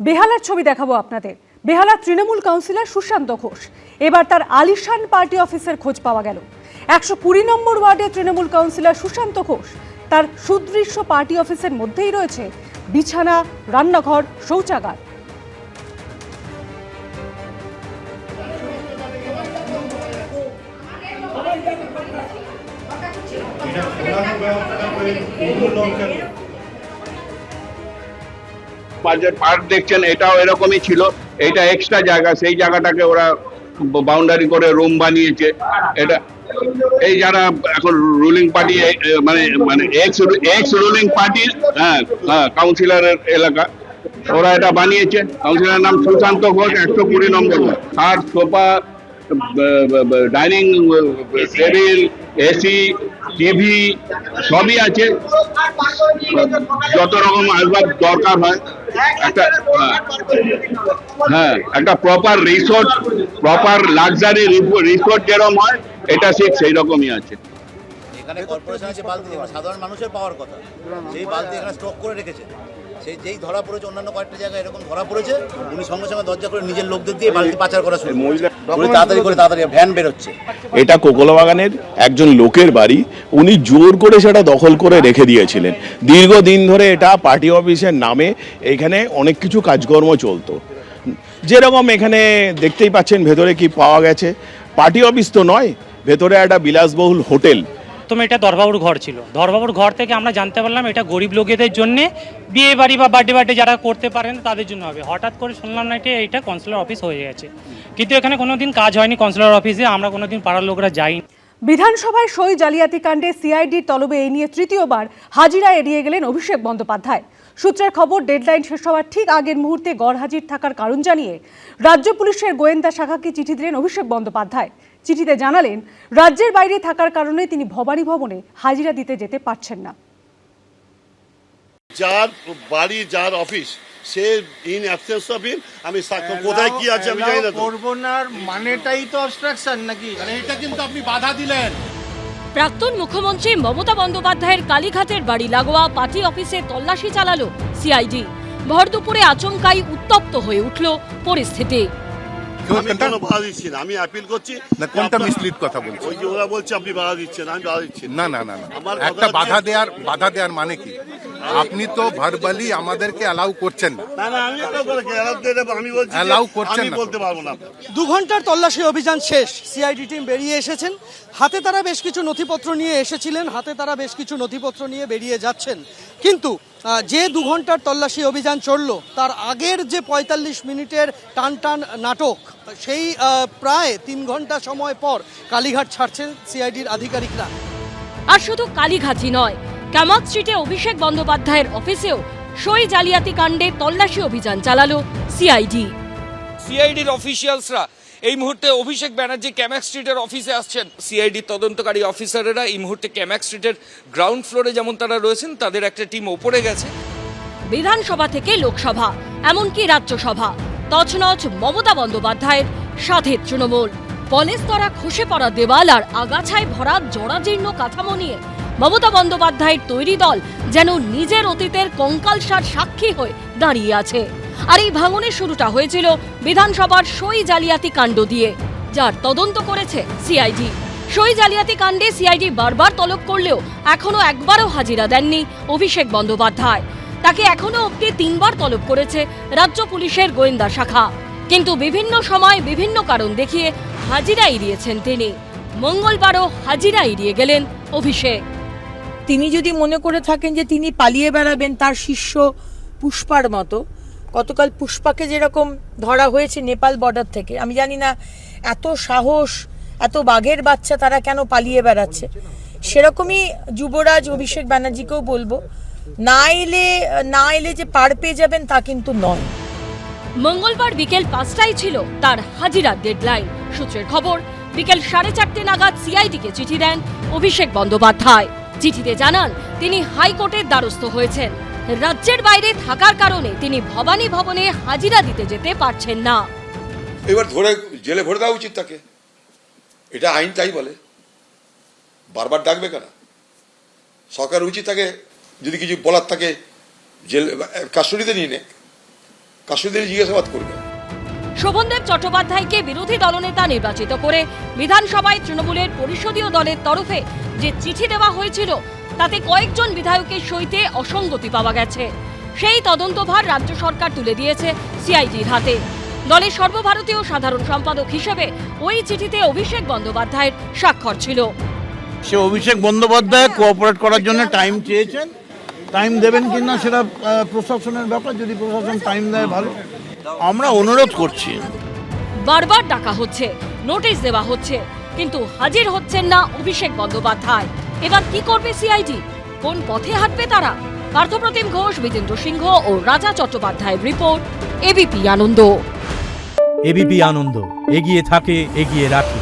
বেহালার ছবি দেখাবো আপনাদের। বেহালার তৃণমূল কাউন্সিলর সুশান্ত ঘোষ, এবার তার আলিশান পার্টি অফিসের খোঁজ পাওয়া গেল। 120 নম্বর ওয়ার্ডের তৃণমূল কাউন্সিলর সুশান্ত ঘোষ তার সুদৃশ্য পার্টি অফিসের মধ্যেই রয়েছে বিছানা, রান্নাঘর, শৌচাগার। পার্ক দেখছেন, এটাও এরকমই ছিল। এটা এক্সট্রা জায়গা, সেই জায়গাটাকে ওরা বাউন্ডারি করে রুম বানিয়েছে। এটা এই যারা এখন রুলিং পার্টি, মানে মানে এক্স রুলিং পার্টির কাউন্সিলরের এলাকা, ওরা এটা বানিয়েছে। কাউন্সিলরের নাম সুশান্ত ঘোষ, 120 নম্বর। আর sofa, dining table, AC, TV সবই আছে। যত রকম আসবাব দরকার হয়, একটা proper resort, proper luxury resort যেরকম হয়, এটা ঠিক সেই রকমই আছে। এখানে কর্পোরেশন আছে বালতি, সাধারণ মানুষের পাওয়ার কথা, সেই বালতি এখানে স্টক করে রেখেছে। সেই যেই ধরা পড়েছে, অন্যান্য কয়েকটা জায়গায় এরকম ধরা পড়েছে, উনি সঙ্গে সঙ্গে দরজা করে নিজের লোকদের দিয়ে বালতি পাচার করা শুরু। তাড়াতাড়ি ভ্যান বেরোচ্ছে। এটা কোকোলাবাগানের একজন লোকের বাড়ি, উনি জোর করে সেটা দখল করে রেখে দিয়েছিলেন। দীর্ঘদিন ধরে এটা পার্টি অফিসের নামে এখানে অনেক কিছু কাজকর্ম চলতো। যেরকম এখানে দেখতেই পাচ্ছেন ভেতরে কি পাওয়া গেছে। পার্টি অফিস তো নয়, ভেতরে একটা বিলাসবহুল হোটেল। প্রথমে এটা ধরবাবুর ঘর ছিল। ধরবাবুর ঘর থেকে আমরা জানতে পারলাম এটা গরিব লোকেদের জন্য, বিয়ে বাড়ি বা বার্থডে যারা করতে পারেন তাদের জন্য হবে। হঠাৎ করে শুনলাম না এটা কাউন্সিলর অফিস হয়ে গেছে, কিন্তু এখানে কোনোদিন কাজ হয়নি কাউন্সিলর অফিসে। আমরা কোনোদিন পাড়ার লোকরা যাইনি। বিধানসভায় সই জালিয়াতি কাণ্ডে সিআইডির তলবে এই নিয়ে তৃতীয়বার হাজিরা এড়িয়ে গেলেন অভিষেক বন্দ্যোপাধ্যায়। সূত্রের খবর, ডেডলাইন শেষ হওয়ার ঠিক আগের মুহূর্তে গড়হাজির থাকার কারণ জানিয়ে রাজ্য পুলিশের গোয়েন্দা শাখাকে চিঠি দিলেন অভিষেক বন্দ্যোপাধ্যায়। চিঠিতে জানালেন, রাজ্যের বাইরে থাকার কারণে তিনি ভবানী ভবনে হাজিরা দিতে যেতে পারছেন না। যার বাড়ি, যার office, say in absence of him, আমি কোথায় কি আছে আমি জানি না। করব না মানেটাই তো অবস্ট্রাকশন নাকি? এটা কিন্তু আপনি বাধা দিলেন। প্রাক্তন মুখ্যমন্ত্রী মমতা বন্দ্যোপাধ্যায়ের কালীঘাটের বাড়ি লাগোয়া পার্টি অফিসে তল্লাশি চালালো সিআইডি। ভর দুপুরে আচমকাই উত্তপ্ত হয়ে উঠল পরিস্থিতি। আমি কোনো বাধা দিচ্ছি না, আমি অ্যাপিল করছি। না, কোনটা মিসলিড কথা বলছেন? ওই যে ওরা বলছে আপনি বাধা দিচ্ছেন, আমি বাধা দিচ্ছি না। না না না, একটা বাধা দেওয়ার মানে কি? আপনি তো ভার্বালি আমাদেরকে অ্যালাউ করছেন না। না না, আমি আমি বলছি অ্যালাউ করছেন আমি না, বলতে পারবো না। 2 ঘন্টার তল্লাশি অভিযান শেষ। সিআইডি টিম বেরিয়ে এসেছেন। হাতে তারা বেশ কিছু নথিপত্র নিয়ে এসেছিলেন, হাতে তারা বেশ কিছু নথিপত্র নিয়ে বেরিয়ে যাচ্ছেন। কিন্তু যে 2 ঘন্টার তল্লাশি অভিযান চললো, তার আগের যে 45 মিনিটের টান নাটক, সেই প্রায় 3 ঘন্টা সময় পর কালীঘাট ছাড়ছেন সিআইডির আধিকারিকরা। আর শুধু কালীঘাটই নয়, কামাত স্ট্রিটে অভিষেক বন্দ্যোপাধ্যায়ের অফিসেও সই জালিয়াতি কাণ্ডে তল্লাশি অভিযান চালালো সিআইডি। সিআইডির অফিসিয়ালসরা এই মুহূর্তে অভিষেক ব্যানার্জি ক্যামাক স্ট্রিটের অফিসে আসছেন। সিআইডি তদন্তকারী অফিসারেরা এই মুহূর্তে ক্যামাক স্ট্রিটের গ্রাউন্ড ফ্লোরে যেমন তারা রয়েছেন, তাদের একটা টিম ওপরে গেছে। বিধানসভা থেকে লোকসভা, এমনকি রাজ্যসভা, তছনছ মমতা বন্দ্যোপাধ্যায়ের সাথে তৃণমূল। পলেস্তরা খসে পড়া দেওয়াল আর আগাছায় ভরা জরাজীর্ণ কাঠামো নিয়ে মমতা বন্দ্যোপাধ্যায়ের তৈরি দল যেন নিজের অতীতের কঙ্কালসার সাক্ষী হয়ে দাঁড়িয়ে আছে। আর এই ভাঙনের শুরুটা হয়েছিল বিধানসভার সই জালিয়াতি কাণ্ড দিয়ে, যার তদন্ত করেছে সিআইডি। সই জালিয়াতি কাণ্ডে সিআইডি বারবার তলব করলেও এখনো একবারও হাজিরা দেননি অভিষেক বন্দ্যোপাধ্যায়। তাকে এখনো অবধি 3 বার তলব করেছে রাজ্য পুলিশের গোয়েন্দা শাখা, কিন্তু বিভিন্ন সময় বিভিন্ন কারণ দেখিয়ে হাজিরা এড়িয়েছেন তিনি। মঙ্গলবারও হাজিরা এড়িয়ে গেলেন অভিষেক। তিনি যদি মনে করে থাকেন যে তিনি পালিয়ে বেড়াবেন তার শিষ্য পুষ্পার মতো, গতকাল পুষ্পাকে যেরকম ধরা হয়েছে নেপাল বর্ডার থেকে, আমি জানি না এত সাহস, এত বাঘের বাচ্চা তারা কেন পালিয়ে বেড়াচ্ছে। সেরকমই যুবরাজ অভিষেক ব্যানার্জিকেও বলবো, না এলে যে পার পেয়ে যাবেন তা কিন্তু নয়। মঙ্গলবার বিকেল 5টায় ছিল তার হাজিরার ডেডলাইন। সূত্রের খবর, বিকেল 4:30 নাগাদ সিআইডিকে চিঠি দেন অভিষেক বন্দ্যোপাধ্যায়। চিঠিতে জানান তিনি হাইকোর্টের দ্বারস্থ হয়েছেন। রাজ্যের বাইরে থাকার কারণে তিনি ভবানী ভবনে হাজিরা দিতে যেতে পারছেন না। এবার ধরে জেলে ভরে দেওয়া উচিত তাকে, এটা আইন তাই বলে। বারবার ডাকবে কেন? সরকার উচিত তাকে, যদি কিছু বলার থাকে জেল কাস্টডিতে নিয়ে নে, কাশুদের জিজ্ঞাসাবাদ করবে। শোভনদেব চট্টোপাধ্যায়কে বিরোধী দলনেতা নির্বাচিত করে বিধানসভায় তৃণমূলের পরিষদীয় দলের তরফে যে চিঠি দেওয়া হয়েছিল তাতে কয়েকজন বিধায়কের সইতে অসঙ্গতি পাওয়া গেছে। সেই তদন্তভার রাজ্য সরকার তুলে দিয়েছে সিআইডির হাতে। দলের সর্বভারতীয় সাধারণ সম্পাদক হিসেবে ওই চিঠিতে অভিষেক বন্দ্যোপাধ্যায়ের স্বাক্ষর ছিল। সে অভিষেক বন্দ্যোপাধ্যায় কোঅপারেট করার জন্য টাইম চেয়েছেন, টাইম দেবেন কিনা সেটা প্রশাসনের ব্যাপার, যদি প্রশাসন টাইম দেয় ভালো। আমরা অনুরোধ করছি। বারবার ডাকা হচ্ছে, নোটিশ দেওয়া হচ্ছে, কিন্তু হাজির হচ্ছেন না অভিষেক বন্দ্যোপাধ্যায়। এবার কি করবে সিআইডি? কোন পথে হাঁটবে তারা? পার্থপ্রতিম ঘোষ, বিজেন্দ্র সিংহ ও রাজা চট্টোপাধ্যায়ের রিপোর্ট, এবিপি আনন্দ। এবিপি আনন্দ, এগিয়ে থাকে, এগিয়ে রাখে।